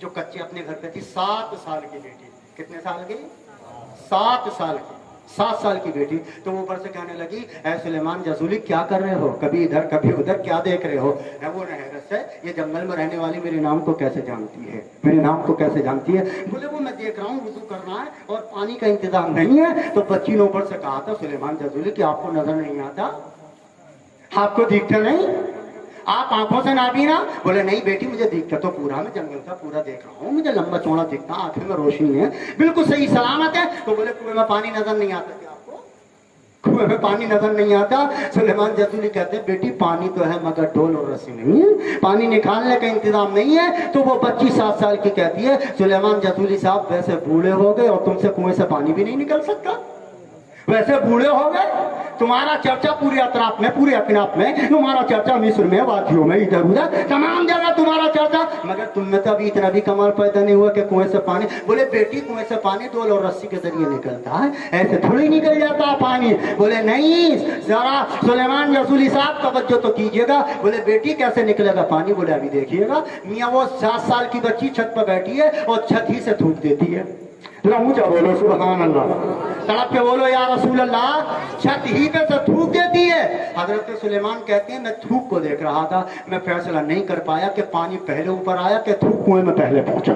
جو کچے اپنے گھر پہ تھی، 7 سال کی بیٹی. کتنے سال کی؟ 7 سال کی. 7 سال کی بیٹی. تو وہ اوپر سے کہنے لگی اے سلیمان جزولی کیا کر رہے ہو؟ کبھی ادھر کبھی ادھر کیا دیکھ رہے ہو؟ وہ حیرت سے یہ جنگل میں رہنے والی میرے نام کو کیسے جانتی ہے؟ میرے نام کو کیسے جانتی ہے؟ بولے وہ میں دیکھ رہا ہوں وضو کرنا ہے اور پانی کا انتظام نہیں ہے. تو بچی نے اوپر سے کہا تھا سلیمان جزولی کہ آپ کو نظر نہیں آتا؟ آپ کو دیکھتا نہیں؟ آپ آنکھوں سے نہ بھی نا؟ بولے نہیں بیٹی مجھے دیکھتا تو پورا، میں جنگل کا پورا دیکھ رہا ہوں، مجھے لمبا چوڑا دیکھتا، آنکھیں میں روشنی ہے، بالکل صحیح سلامت ہے. تو بولے کنویں میں پانی نظر نہیں آتا کیا آپ کو؟ کنویں میں پانی نظر نہیں آتا؟ سلیمان جزولی کہتے ہیں بیٹی پانی تو ہے مگر ڈول اور رسی نہیں ہے، پانی نکالنے کا انتظام نہیں ہے. تو وہ بچی 7 سال کی کہتی ہے سلیمان جزولی صاحب ویسے بوڑھے ہو گئے اور تم سے کنویں سے پانی بھی نہیں نکل سکتا، ویسے بوڑھے ہو گئے، تمہارا چرچا پورے اطراف میں، پورے اکناف میں، تمہارا چرچا مصر میں، وادیوں میں، ادھر ادھر تمام جگہ تمہارا چرچا، مگر تم میں تو ابھی اتنا بھی کمال پیدا نہیں ہوا کہ کنویں سے پانی. بولے بیٹی کنویں سے پانی ڈول اور رسی کے ذریعے نکلتا ہے، ایسے تھوڑی نکل جاتا پانی. بولے نہیں ذرا سلیمان جزولی صاحب توجہ تو کیجیے گا. بولے بیٹی کیسے نکلے گا پانی؟ بولے ابھی دیکھیے گا. میاں وہ 7 سال کی بچی چھت پہ بیٹھی ہے اور چھت ہی سے تھوک دیتی ہے. اونچا بولو سبحان اللہ. سڑک پہ بولو یا رسول اللہ. چھت ہی پہ سے تھوک دیتی ہے. حضرت سلیمان کہتے ہیں میں تھوک کو دیکھ رہا تھا، میں فیصلہ نہیں کر پایا کہ پانی پہلے اوپر آیا کہ تھوک کنویں میں پہلے پہنچا.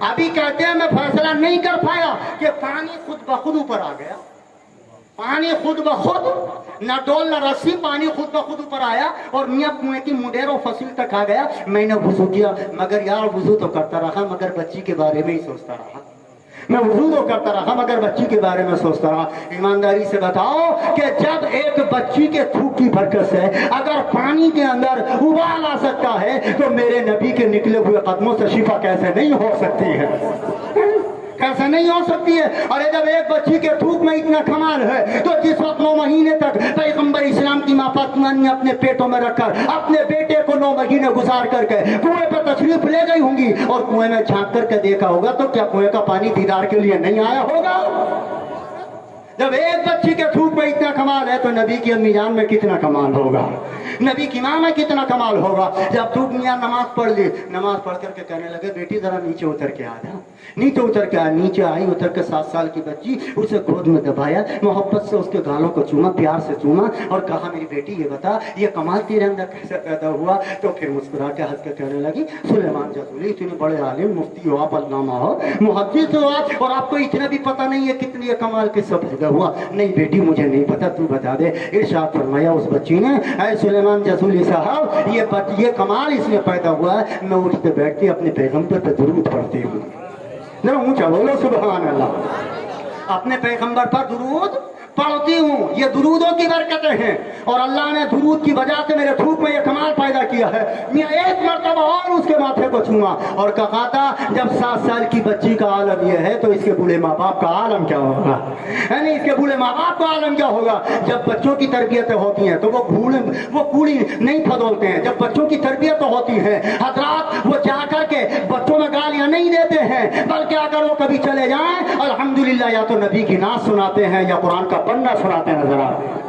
ابھی کہتے ہیں میں فیصلہ نہیں کر پایا کہ پانی خود بخود اوپر آ گیا، پانی خود بخود، نہ ڈول نہ رسی، پانی خود بخود اوپر آیا اور میاں کنویں کی منڈیر و فصیل تک آ گیا. میں نے وضو کیا مگر یار وضو تو کرتا رہا مگر بچی کے بارے میں ہی سوچتا رہا. میں وضو تو کرتا رہا مگر بچی کے بارے میں سوچتا رہا. ایمانداری سے بتاؤ کہ جب ایک بچی کے تھوک کی برکت سے اگر پانی کے اندر ابال آ سکتا ہے تو میرے نبی کے نکلے ہوئے قدموں سے شفا کیسے نہیں ہو سکتی ہے؟ کیسے نہیں ہو سکتی ہے؟ اور جب ایک بچی کے تھوک میں اتنا کمال ہے تو جس وقت 9 مہینے تک پیغمبر اسلام کی ماں فاطمہ نے اپنے پیٹوں میں رکھ کر اپنے بیٹے کو 9 مہینے گزار کر کے کنویں پر تشریف لے گئی ہوں گی اور کنویں میں جھانک کر کے دیکھا ہوگا تو کیا کنویں کا پانی دیدار کے لیے نہیں آیا ہوگا؟ جب ایک بچی کے تھوک میں اتنا کمال ہے تو نبی کی امی جان میں کتنا کمال ہوگا، نبی کی ماں میں کتنا کمال ہوگا. جب تھوک میاں نماز پڑھ لی، نماز پڑھ کر کے کہنے لگے بیٹی ذرا نیچے اتر کے آ جا. نیچے اتر کے آئی، نیچے آئی، اتر کے 7 سال کی بچی اسے گود میں دبایا، محبت سے اس کے گالوں کو چوما، پیار سے چوما اور کہا میری بیٹی یہ بتا یہ کمال تیرے اندر کیسے پیدا ہوا؟ تو پھر مسکرا کے ہنس کے کہنے لگی سلیمان جزولی اتنے بڑے عالم، مفتی ہو آپ، علامہ ہو، محدث ہو آپ، اور آپ کو اتنا بھی پتہ نہیں ہے کتنی یہ کمال کس سے پیدا ہوا؟ نہیں بیٹی مجھے نہیں پتا، تو بتا دے. ارشاد فرمایا اس بچی نے اے سلیمان جزولی صاحب یہ کمال اس میں پیدا ہوا ہے میں اٹھتے بیٹھتے اپنے پیغمبر پہ درود پڑھتی ہوں. ذرا اونچا بولو سبحان اللہ. اپنے پیغمبر پر درود پڑھتی ہوں. یہ درودوں کی برکتیں ہیں اور اللہ نے درود کی وجہ سے میرے تھوک میں یہ کمال پیدا کیا ہے. میں ایک مرتبہ اور اس کے ماتھے کو چھوا اور کہا تھا جب 7 سال کی بچی کا عالم یہ ہے تو اس کے بوڑھے ماں باپ کا عالم کیا ہوگا؟ یعنی اس کے بوڑھے ماں باپ کا عالم کیا ہوگا؟ جب بچوں کی تربیتیں ہوتی ہیں تو وہ کوڑی نہیں پھدولتے ہیں. جب بچوں کی تربیت ہوتی ہے حضرات وہ جا کر کے بچوں میں گالیاں نہیں دیتے ہیں بلکہ اگر وہ کبھی چلے جائیں الحمدللہ یا تو نبی کی نعت سناتے ہیں یا قرآن کا پڑھنا سناتے نظر آتے ہیں.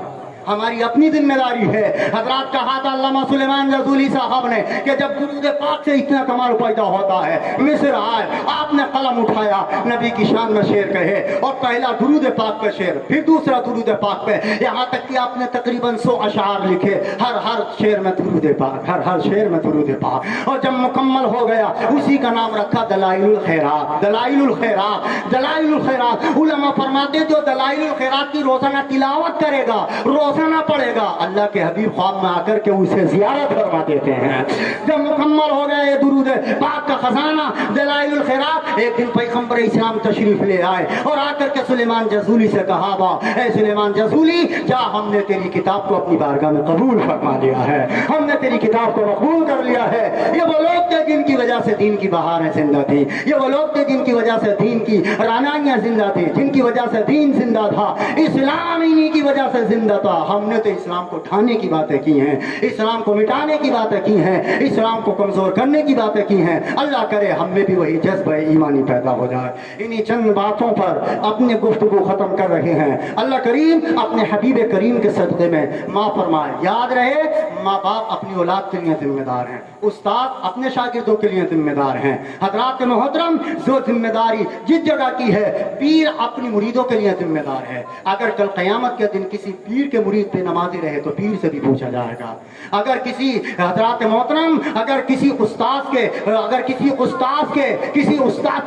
ہماری اپنی ذمہ داری ہے. حضرات کہا تھا علامہ سلیمان جزولی صاحب نے کہ جب درود پاک سے اتنا کمال پیدا ہوتا ہے مصر آئے آپ نے قلم اٹھایا نبی کی شان میں شعر کہے اور پہلا درود پاک پہ شعر پھر دوسرا درود پاک پہ یہاں تک کہ آپ نے تقریباً 100 اشعار لکھے ہر شعر میں درود پاک ہر شعر میں درود پاک. اور جب مکمل ہو گیا اسی کا نام رکھا دلائل الخیرات. دلائل الخیرات دلائل الخیرات. علماء فرماتے جو دلائل الخیرات کی روزانہ تلاوت کرے گا روزانہ پڑے گا اللہ کے حبیب خواب میں آ کر کے اسے زیارت فرما دیتے ہیں. جب مکمل ہو گیا یہ درود پاک کا خزانہ دلائل الخیرات ایک دن پیغمبر اسلام تشریف لے آئے اور آ کر کے سلیمان جزولی سے کہا با اے سلیمان جزولی جا ہم نے تیری کتاب کو اپنی بارگاہ میں قبول فرما لیا ہے، ہم نے تیری کتاب کو قبول کر لیا ہے. یہ وہ لوگ تھے جن کی وجہ سے دین کی بہاریں زندہ تھی، یہ وہ لوگ تھے جن کی وجہ سے دین کی رانائیاں زندہ تھی، جن کی وجہ سے دین زندہ تھا، اسلام انہی کی وجہ سے زندہ تھا. ہم نے تو اسلام کو ڈھانے کی باتیں کی ہیں، اسلام کو مٹانے کی باتیں کی ہیں، اسلام کو کمزور کرنے کی باتیں کی ہیں. اللہ کرے ہم میں بھی وہی جذبہ ایمانی پیدا ہو جائے. انہی چند باتوں پر اپنے گفتگو ختم کر رہے ہیں. اللہ کریم اپنے حبیب کریم کے صدقے میں معاف فرمائے. یاد رہے ماں باپ اپنی اولاد کے لیے ذمہ دار ہیں. استاد اپنے شاگردوں کے لیے ذمہ دار ہیں۔ حضرات محترم، جو ذمہ داری جس جگہ کی ہے، پیر اپنی مریدوں کے لیے ذمہ دار ہے۔ اگر کل قیامت کے دن کسی پیر کے مرید بے نمازی رہے تو پیر سے بھی پوچھا جائے گا۔ اگر کسی حضرات محترم، اگر کسی استاد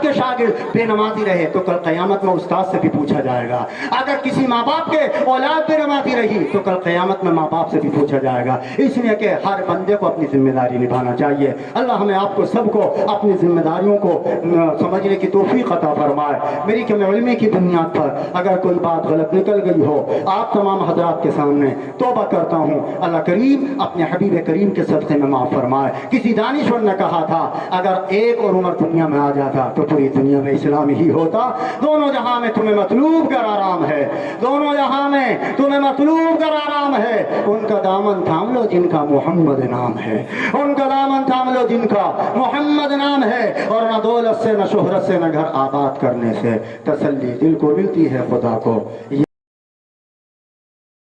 کے شاگرد بے نمازی رہے تو کل قیامت میں استاد سے بھی پوچھا جائے گا۔ اگر کسی ماں باپ کے اولاد بے نمازی رہی تو کل قیامت میں ماں باپ سے بھی پوچھا جائے گا۔ اس لیے کہ ہر بندے کو اپنی ذمہ داری نبھانا چاہیے۔ اللہ ہمیں آپ کو سب کو اپنی ذمہ داریوں کو سمجھنے کی توفیق عطا فرمائے۔ میری کم علمی کی بنیاد پر اگر کوئی بات غلط نکل گئی ہو، آپ تمام حضرات کے سامنے توبہ کرتا ہوں، اللہ کریم اپنے حبیب کریم کے صدقے میں معاف فرمائے۔ کسی دانشور نے کہا تھا اگر ایک اور عمر دنیا میں آ جاتا تو پوری دنیا میں اسلام ہی ہوتا۔ دونوں جہاں میں تمہیں مطلوب گر آرام ہے، دونوں جہاں میں تمہیں مطلوب گر آرام ہے۔ ان کا دامن تھام لو جن کا محمد نام ہے، ان کا دامن تھام لو جن کا محمد نام ہے۔ اور نہ دولت سے، نہ شہرت سے، نہ گھر آباد کرنے سے تسلی دل کو ملتی ہے خدا کو۔